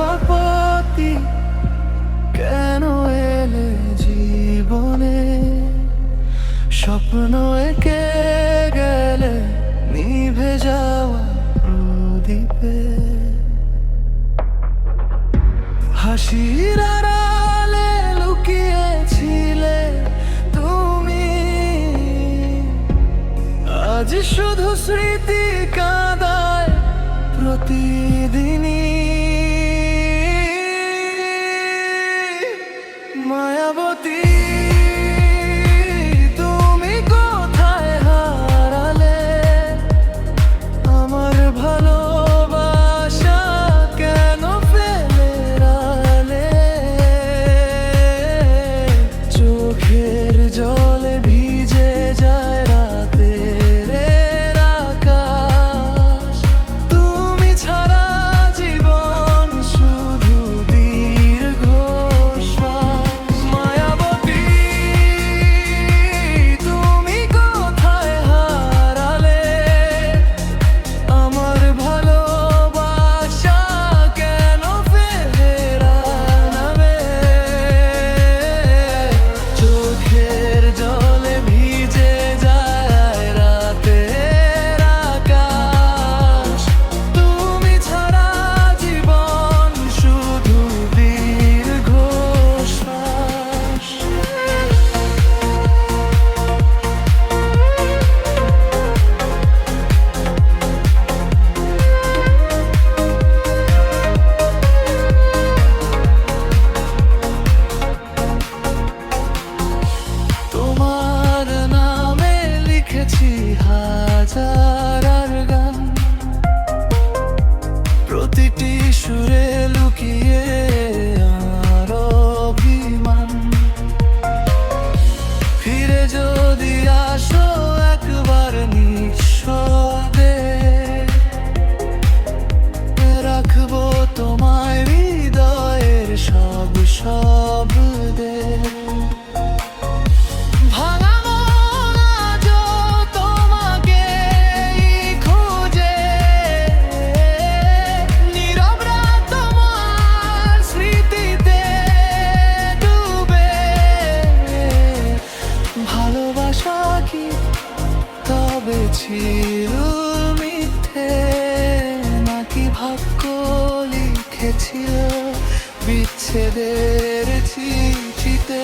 প্রজাপতি কেন এলে জীবনে, স্বপ্ন এঁকে গেলে নিভে যাওয়া প্রদীপে। হাসির আড়ালে লুকিয়েছিলে তুমি, আজ শুধু স্মৃতি কাঁদায় প্রতিদিনই। মায়াবতী তুমি কোথায় হারালে, আমার ভালোবাসা কেন ফেলে রালে। চোখের জলে ভিজে যায় রাতের আকাশ, তুমি ছাড়া জীবন শুধু দীর্ঘশ্বাস। মায়াবতী তুমি কোথায় হারালে, আমার ভালোবাসা কেন ফেলে রালে। চোখের জলে ভিজে যায় রাতের আকাশ, তুমি ছাড়া জীবন শুধু দীর্ঘশ্বাস। তোমার নামে লিখেছি হাজার আর গান, প্রতিটি সুরে লুকিয়ে আর অভিমান। ফিরে যদি আসো একবার নিঃশব্দে, রাখবো তোমায় হৃদয়ের সব শব্দে। ভাঙা মন আজও তোমাকেই খুঁজে, নীরব রাত তোমার স্মৃতিতে ডুবে। ভালোবাসা কি তবে ছিল মিথ্যে, নাকি ভাগ্য লিখেছিল বিচ্ছেদের চিঠিতে।